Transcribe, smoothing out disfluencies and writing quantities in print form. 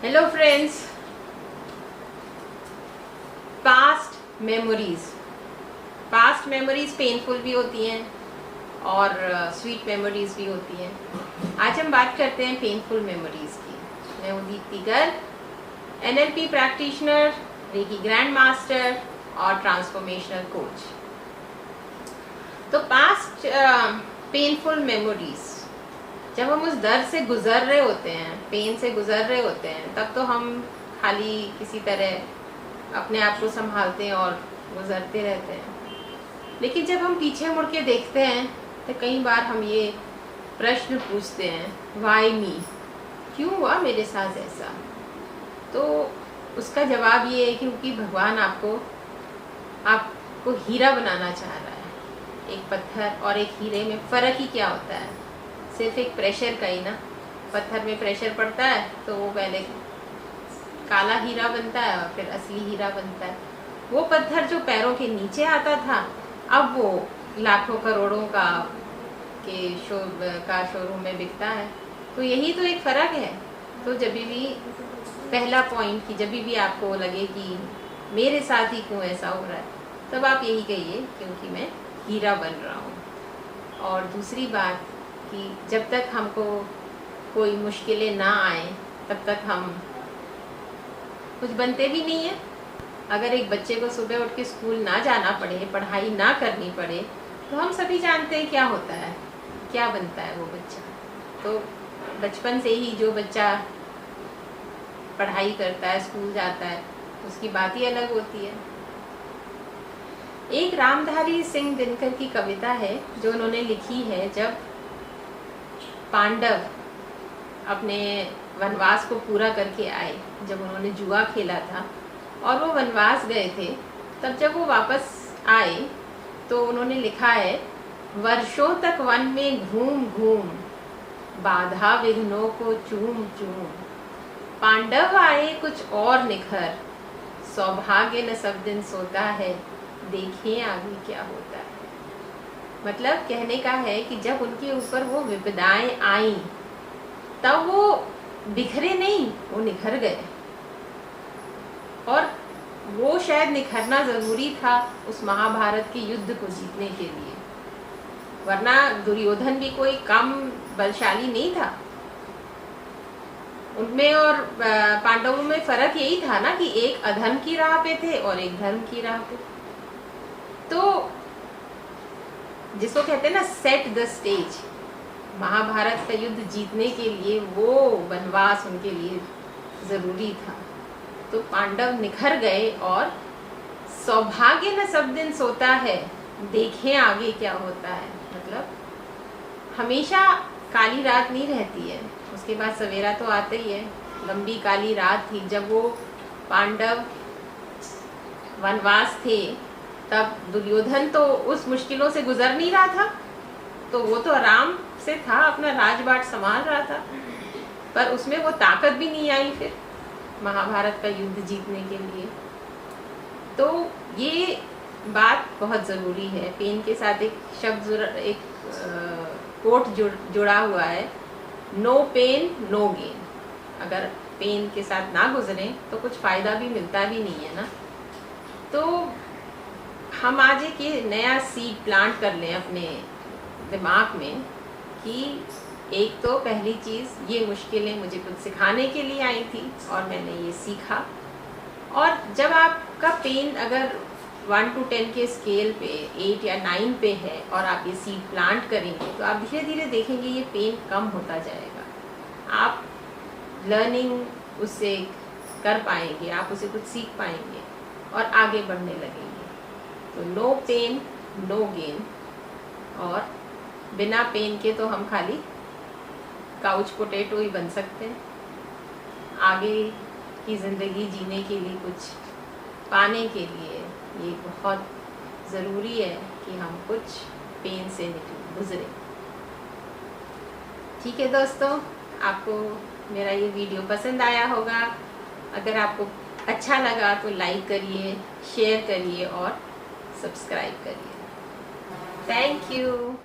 Hello friends, past memories painful भी होती हैं और स्वीट मेमोरीज भी होती हैं। आज हम बात करते हैं पेनफुल मेमोरीज की। मैं हूँ Deepti Garg, NLP practitioner, reiki grand master और ट्रांसफॉर्मेशनल कोच। तो पास्ट पेनफुल मेमोरीज, जब हम उस दर्द से गुजर रहे होते हैं, पेन से गुजर रहे होते हैं, तब तो हम खाली किसी तरह अपने आप को संभालते हैं और गुजरते रहते हैं। लेकिन जब हम पीछे मुड़ के देखते हैं तो कई बार हम ये प्रश्न पूछते हैं, वाई मी, क्यों हुआ मेरे साथ ऐसा। तो उसका जवाब ये है क्योंकि भगवान आपको हीरा बनाना चाह रहा है। एक पत्थर और एक हीरे में फ़र्क ही क्या होता है? सिर्फ एक प्रेशर का ही ना। पत्थर में प्रेशर पड़ता है तो वो पहले काला हीरा बनता है और फिर असली हीरा बनता है। वो पत्थर जो पैरों के नीचे आता था, अब वो लाखों करोड़ों का शोरूम में बिकता है। तो यही तो एक फ़र्क है। तो जब भी पहला पॉइंट कि जब भी आपको लगे कि मेरे साथ ही क्यों ऐसा हो रहा है, तब आप यही कहिए, क्योंकि मैं हीरा बन रहा हूँ। और दूसरी बात कि जब तक हमको कोई मुश्किलें ना आए तब तक हम कुछ बनते भी नहीं हैं। अगर एक बच्चे को सुबह उठ के स्कूल ना जाना पड़े, पढ़ाई ना करनी पड़े, तो हम सभी जानते हैं क्या होता है, क्या बनता है वो बच्चा। तो बचपन से ही जो बच्चा पढ़ाई करता है, स्कूल जाता है, उसकी बात ही अलग होती है। एक रामधारी सिंह दिनकर की कविता है जो उन्होंने लिखी है। जब पांडव अपने वनवास को पूरा करके आए, जब उन्होंने जुआ खेला था और वो वनवास गए थे, तब जब वो वापस आए तो उन्होंने लिखा है, वर्षों तक वन में घूम घूम, बाधा विघ्नों को चूम चूम, पांडव आए कुछ और निखर, सौभाग्य न सब दिन सोता है, देखें आगे क्या होता है। मतलब कहने का है कि जब उनके ऊपर वो विपदाएं आई, तब वो बिखरे नहीं, वो निखर गए। और वो शायद निखरना जरूरी था उस महाभारत के युद्ध को जीतने के लिए, वरना दुर्योधन भी कोई कम बलशाली नहीं था। उनमें और पांडवों में फर्क यही था ना कि एक अधर्म की राह पे थे और एक धर्म की राह पे। तो जिसको कहते हैं ना, सेट द स्टेज। महाभारत का युद्ध जीतने के लिए वो वनवास उनके लिए जरूरी था। तो पांडव निखर गए और सौभाग्य न सब दिन सोता है, देखें आगे क्या होता है। मतलब हमेशा काली रात नहीं रहती है, उसके बाद सवेरा तो आता ही है। लंबी काली रात थी जब वो पांडव वनवास थे, तब दुर्योधन तो उस मुश्किलों से गुजर नहीं रहा था, तो वो तो आराम से था, अपना राजबाट संभाल रहा था, पर उसमें वो ताकत भी नहीं आई फिर महाभारत का युद्ध जीतने के लिए। तो ये बात बहुत ज़रूरी है। पेन के साथ एक शब्द, एक कोट जुड़ा हुआ है, नो पेन नो गेन। अगर पेन के साथ ना गुजरें तो कुछ फ़ायदा भी मिलता भी नहीं है ना। तो हम आज एक नया सीड प्लांट कर लें अपने दिमाग में कि एक तो पहली चीज़, ये मुश्किलें मुझे कुछ सिखाने के लिए आई थी और मैंने ये सीखा। और जब आपका पेन अगर 1 to 10 के स्केल पे 8 या 9 पे है और आप ये सीड प्लांट करेंगे, तो आप धीरे धीरे देखेंगे ये पेन कम होता जाएगा। आप लर्निंग उससे कर पाएंगे, आप उसे कुछ सीख पाएंगे और आगे बढ़ने लगेंगे। तो नो पेन नो गेन। और बिना पेन के तो हम खाली काउच पोटैटो ही बन सकते हैं। आगे की ज़िंदगी जीने के लिए, कुछ पाने के लिए, ये बहुत ज़रूरी है कि हम कुछ पेन से गुजरें। ठीक है दोस्तों, आपको मेरा ये वीडियो पसंद आया होगा। अगर आपको अच्छा लगा तो लाइक करिए, शेयर करिए और सब्सक्राइब करिए। Thank you.